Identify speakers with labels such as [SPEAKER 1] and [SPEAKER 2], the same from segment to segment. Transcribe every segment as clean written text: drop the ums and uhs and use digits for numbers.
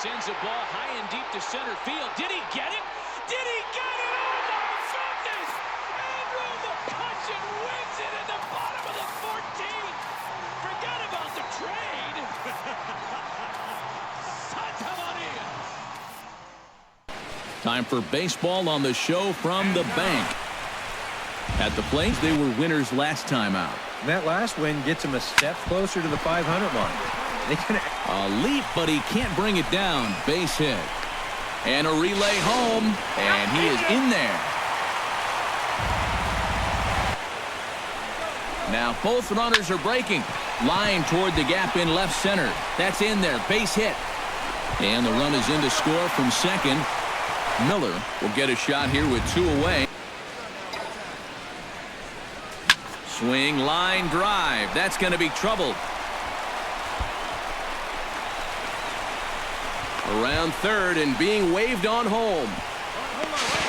[SPEAKER 1] sends a ball high and deep to center field. Did he get it? Did he get it? Oh, my goodness! Andrew McCutchen wins it in the bottom of the 14th. Forget about the trade. Santa Maria.
[SPEAKER 2] Time for baseball on the show from the bank. At the plate, they were winners last time out.
[SPEAKER 3] And that last win gets him a step closer to the 500 mark.
[SPEAKER 2] A leap, but he can't bring it down. Base hit. And a relay home. And he is in there. Now both runners are breaking. Line toward the gap in left center. That's in there. Base hit. And the run is in to score from second. Miller will get a shot here with 2 away. Swing, line, drive. That's going to be trouble. Around third and being waved on home.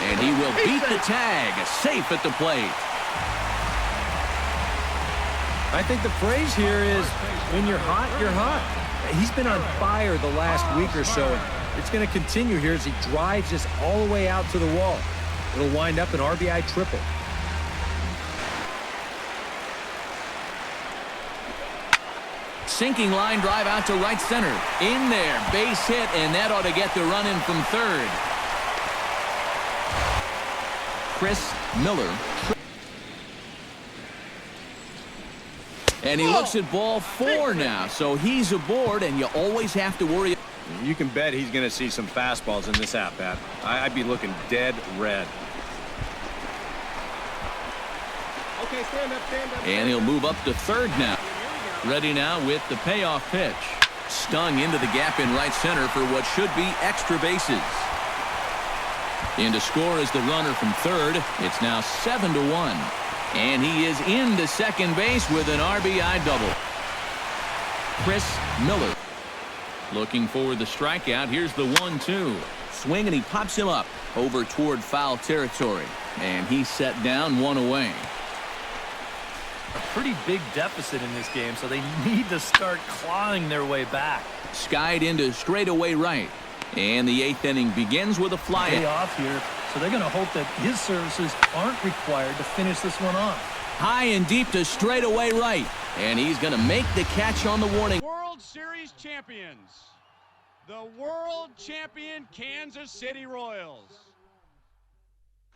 [SPEAKER 2] And he will beat the tag. Safe at the plate.
[SPEAKER 3] I think the phrase here is, when you're hot, you're hot. He's been on fire the last week or so. It's going to continue here as he drives this all the way out to the wall. It'll wind up an RBI triple.
[SPEAKER 2] Sinking line drive out to right center. In there. Base hit, and that ought to get the run in from third. Chris Miller. And he looks at ball 4 now, so he's aboard, and you always have to worry.
[SPEAKER 3] You can bet he's going to see some fastballs in this at-bat. I'd be looking dead red. Okay, stand up, stand up.
[SPEAKER 2] And he'll move up to third now. Ready now with the payoff pitch. Stung into the gap in right center for what should be extra bases. In to score is the runner from third. It's now 7-1. And he is into second base with an RBI double. Chris Miller looking for the strikeout. Here's the 1-2. Swing, and he pops him up over toward foul territory. And he's set down 1 away.
[SPEAKER 4] A pretty big deficit in this game, so they need to start clawing their way back.
[SPEAKER 2] Skied into straightaway right. And the 8th inning begins with a fly
[SPEAKER 4] off here, so they're going to hope that his services aren't required to finish this one off.
[SPEAKER 2] High and deep to straightaway right. And he's going to make the catch on the warning.
[SPEAKER 5] World Series champions, the world champion Kansas City Royals.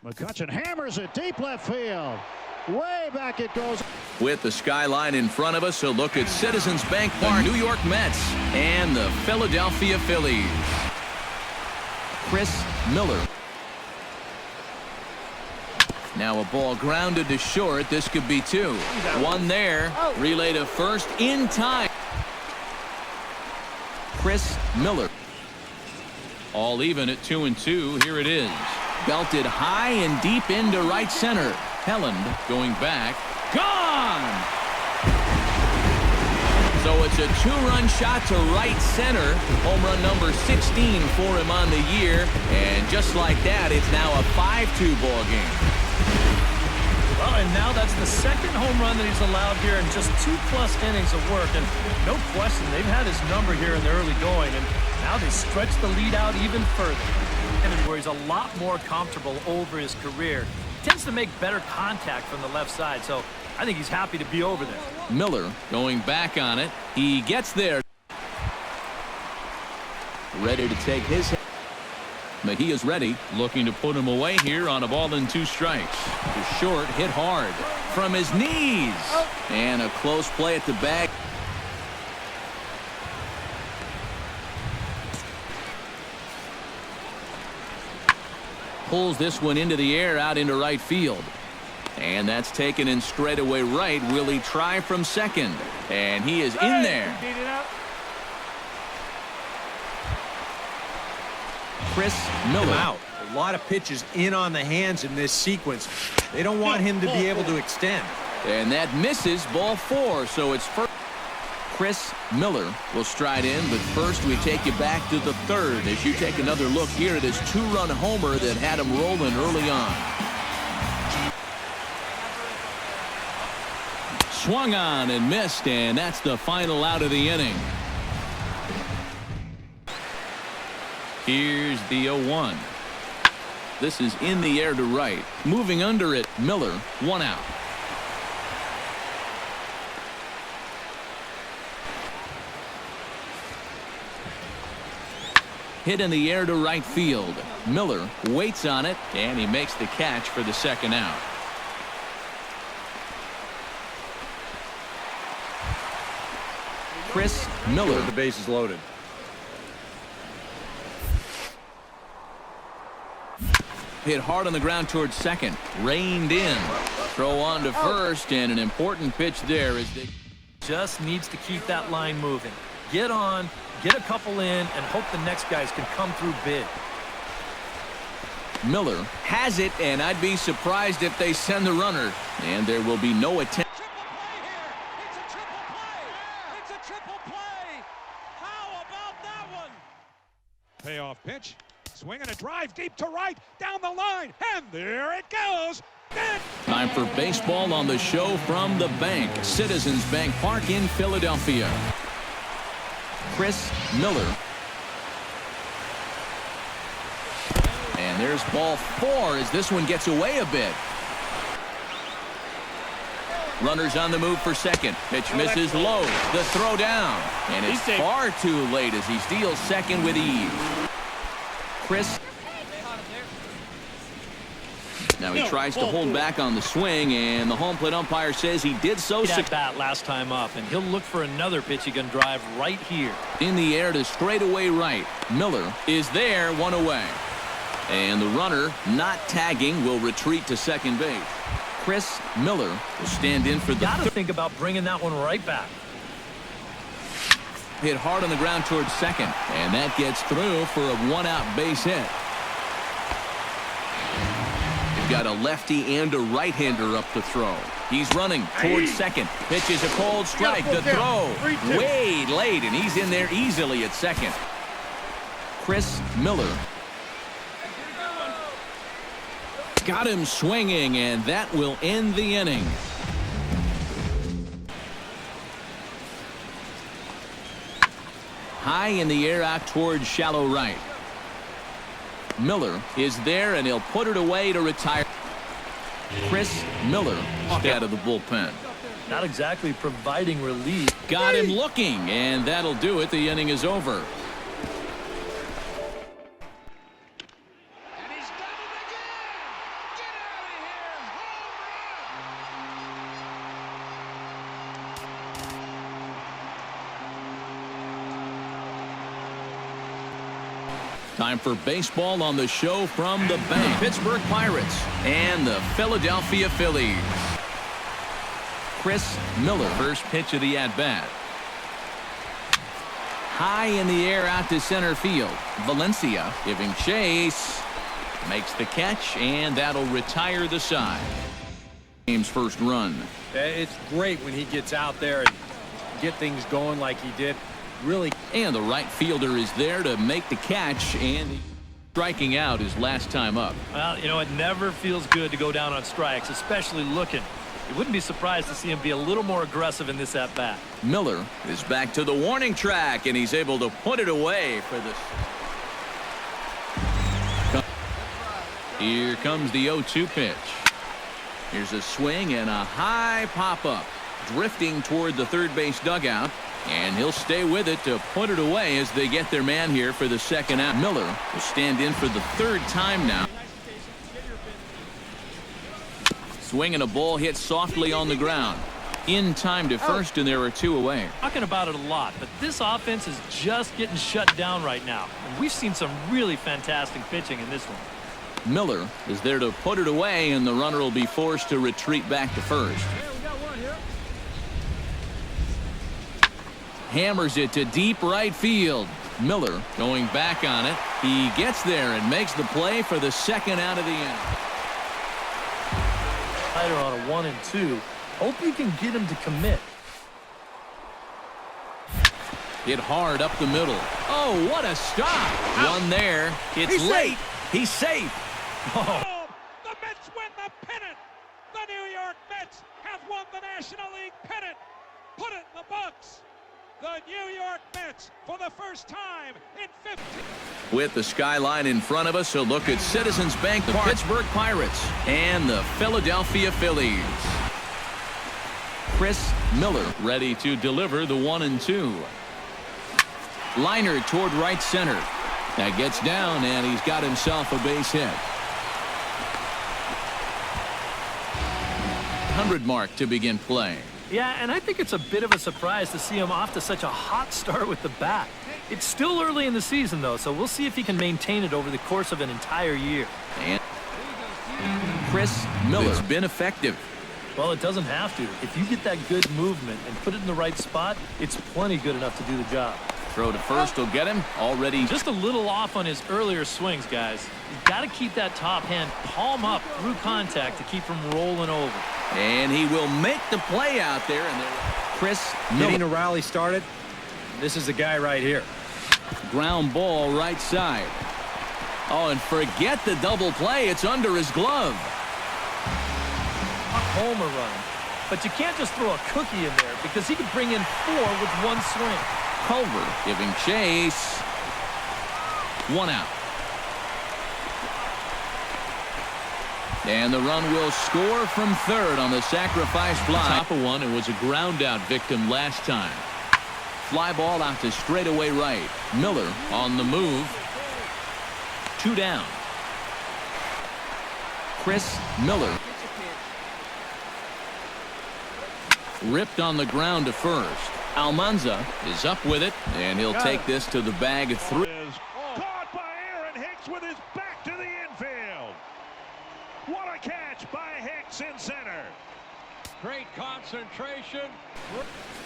[SPEAKER 6] McCutchen hammers it deep left field. Way back it goes.
[SPEAKER 2] With the skyline in front of us, a look at Citizens Bank Park, New York Mets, and the Philadelphia Phillies. Chris Miller. Now a ball grounded to short. This could be 2. 1 there. Relay to first in time. Chris Miller. All even at 2-2. Here it is. Belted high and deep into right center. Helland going back. Gone! So it's a 2-run shot to right center. Home run number 16 for him on the year. And just like that, it's now a 5-2 ball game.
[SPEAKER 4] Well, and now that's the second home run that he's allowed here in just 2+ innings of work. And no question, they've had his number here in the early going. And now they stretch the lead out even further. And where he's a lot more comfortable over his career. Tends to make better contact from the left side, so I think he's happy to be over there.
[SPEAKER 2] Miller going back on it. He gets there. Ready to take his hit. But he is ready, looking to put him away here on a ball and 2 strikes. The short hit hard from his knees. And a close play at the bag. Pulls this one into the air out into right field. And that's taken in straightaway right. Will he try from second? And he is in there. Chris Miller.
[SPEAKER 3] Out. A lot of pitches in on the hands in this sequence. They don't want him to be able to extend.
[SPEAKER 2] And that misses, ball 4. So it's first. Chris Miller will stride in, but first we take you back to the 3rd as you take another look here at his 2-run homer that had him rolling early on. Swung on and missed, and that's the final out of the inning. Here's the 0-1. This is in the air to right. Moving under it, Miller, 1 out. Hit in the air to right field. Miller waits on it, and he makes the catch for the 2nd out. Chris Miller.
[SPEAKER 3] The base is loaded.
[SPEAKER 2] Hit hard on the ground towards second. Reined in. Throw on to first, and an important pitch there as they
[SPEAKER 4] just needs to keep that line moving. Get on, get a couple in, and hope the next guys can come through big.
[SPEAKER 2] Miller has it, and I'd be surprised if they send the runner. And there will be no attempt.
[SPEAKER 1] Triple play here. It's a triple play. It's a triple play. How about that one?
[SPEAKER 5] Payoff pitch. Swing and a drive deep to right, down the line, and there it goes.
[SPEAKER 2] Time for baseball on the show from the bank. Citizens Bank Park in Philadelphia. Chris Miller. And there's ball 4 as this one gets away a bit. Runners on the move for second. Pitch misses low. The throw down. And it's far too late as he steals second with ease. Chris. Now he tries to hold back on the swing, and the home plate umpire says he did so.
[SPEAKER 4] That bat last time up, and he'll look for another pitch he can drive right here.
[SPEAKER 2] In the air to straightaway right. Miller is there, 1 away. And the runner, not tagging, will retreat to second base. Chris Miller will stand in for the
[SPEAKER 4] Gotta think about bringing that one right back.
[SPEAKER 2] Hit hard on the ground towards second, and that gets through for a 1-out base hit. You've got a lefty and a right-hander up the throw. He's running towards second. Pitches a cold strike. The throw way late, and he's in there easily at second. Chris Miller. Got him swinging, and that will end the inning. High in the air out towards shallow right. Miller is there, and he'll put it away to retire. Chris Miller out of the bullpen.
[SPEAKER 4] Not exactly providing relief.
[SPEAKER 2] Got him looking, and that'll do it. The inning is over.
[SPEAKER 5] And he's done it again. Get out of here. Home run.
[SPEAKER 2] Time for baseball on the show from the bank. Pittsburgh Pirates and the Philadelphia Phillies. Chris Miller, first pitch of the at-bat. High in the air out to center field. Valencia giving chase. Makes the catch, and that'll retire the side. Game's first run.
[SPEAKER 3] It's great when he gets out there and get things going like he did. Really.
[SPEAKER 2] And the right fielder is there to make the catch, and striking out his last time up.
[SPEAKER 4] Well, you know, it never feels good to go down on strikes, especially looking. You wouldn't be surprised to see him be a little more aggressive in this at-bat.
[SPEAKER 2] Miller is back to the warning track, and he's able to put it away for the... Here comes the 0-2 pitch. Here's a swing and a high pop-up. Drifting toward the third base dugout, and he'll stay with it to put it away as they get their man here for the second out. Miller will stand in for the third time now. Swinging a ball hit softly on the ground. In time to first, and there are 2 away.
[SPEAKER 4] Talking about it a lot, but this offense is just getting shut down right now. And we've seen some really fantastic pitching in this one.
[SPEAKER 2] Miller is there to put it away, and the runner will be forced to retreat back to first. Hammers it to deep right field. Miller going back on it. He gets there and makes the play for the second out of the inning.
[SPEAKER 4] On a 1 and 2. Hope you can get him to commit.
[SPEAKER 2] Hit hard up the middle. Oh, what a stop. One there. It's late. He's safe.
[SPEAKER 5] Oh, the Mets win the pennant. The New York Mets have won the National League pennant. Put it in the books. The New New York Mets for the first time in 15.
[SPEAKER 2] With the skyline in front of us, a look at Citizens Bank, the Pittsburgh Pirates, and the Philadelphia Phillies. Chris Miller ready to deliver the 1-2. Liner toward right center. That gets down, and he's got himself a base hit. 100 mark to begin play.
[SPEAKER 4] Yeah, and I think it's a bit of a surprise to see him off to such a hot start with the bat. It's still early in the season, though, so we'll see if he can maintain it over the course of an entire year.
[SPEAKER 2] And Chris Miller's been effective.
[SPEAKER 4] Well, it doesn't have to. If you get that good movement and put it in the right spot, it's plenty good enough to do the job.
[SPEAKER 2] Throw to first will get him. Already
[SPEAKER 4] just a little off on his earlier swings, guys. You've got to keep that top hand palm up through contact to keep him rolling over.
[SPEAKER 2] And he will make the play out there. And Chris Miller.
[SPEAKER 3] Getting a rally started. This is the guy right here.
[SPEAKER 2] Ground ball right side. Oh, and forget the double play. It's under his glove.
[SPEAKER 4] A homer run. But you can't just throw a cookie in there because he could bring in 4 with one swing.
[SPEAKER 2] Culver giving chase. 1 out. And the run will score from third on the sacrifice fly. Top of one, it was a ground out victim last time. Fly ball out to straightaway right. Miller on the move. 2 down. Chris Miller. Ripped on the ground to first. Almanza is up with it, and he'll take this to the bag of 3.
[SPEAKER 5] Caught by Aaron Hicks with his back to the infield. What a catch by Hicks in center.
[SPEAKER 1] Great concentration.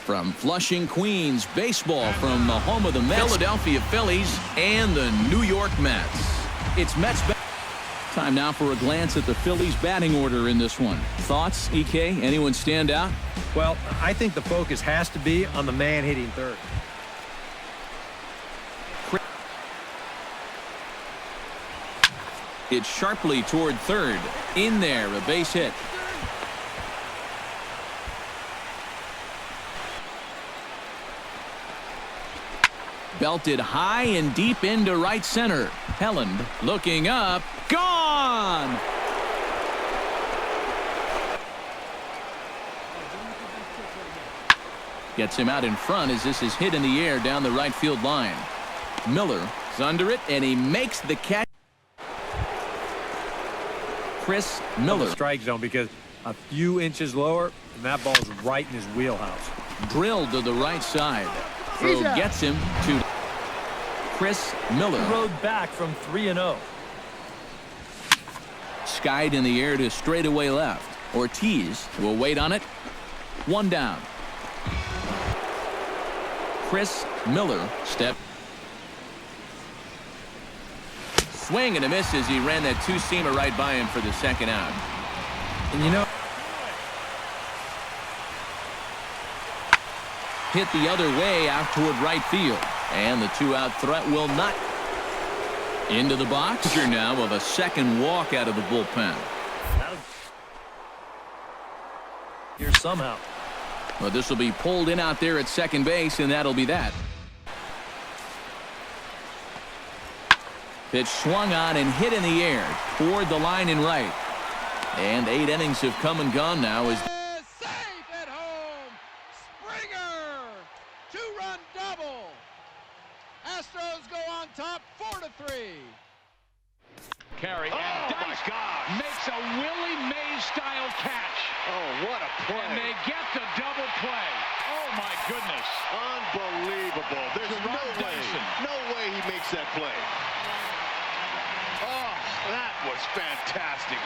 [SPEAKER 2] From Flushing, Queens, baseball from the home of the Mets, Philadelphia Phillies, and the New York Mets. It's Mets. Time now for a glance at the Phillies batting order in this one. Thoughts, EK? Anyone stand out?
[SPEAKER 3] Well, I think the focus has to be on the man hitting third.
[SPEAKER 2] It's sharply toward third. In there, a base hit. Belted high and deep into right center. Helland looking up. Gone! Gets him out in front as this is hit in the air down the right field line. Miller is under it, and he makes the catch. Chris Miller.
[SPEAKER 3] Strike zone because a few inches lower, and that ball is right in his wheelhouse.
[SPEAKER 2] Drilled to the right side. Throw gets him to Chris Miller.
[SPEAKER 4] Rode back from 3-0.
[SPEAKER 2] Skied in the air to straightaway left. Ortiz will wait on it. 1 down. Chris Miller step. Swing and a miss as he ran that 2-seamer right by him for the 2nd out.
[SPEAKER 3] And you know,
[SPEAKER 2] hit the other way out toward right field. And the 2-out threat will not. Into the box. Here now of a second walk out of the bullpen.
[SPEAKER 4] Here somehow.
[SPEAKER 2] Well, this will be pulled in out there at second base, and that'll be that. Pitch swung on and hit in the air toward the line and right. And 8 innings have come and gone now as
[SPEAKER 1] Safe at home. Springer. 2-run double. Astros go on top 4-3.
[SPEAKER 5] Carry.
[SPEAKER 1] Oh, my God.
[SPEAKER 5] Makes a Willie Mays-style catch.
[SPEAKER 1] Oh, what a play.
[SPEAKER 5] And they get the double play. Oh, my goodness.
[SPEAKER 7] Unbelievable. There's no way he makes that play.
[SPEAKER 1] Oh, that was fantastic.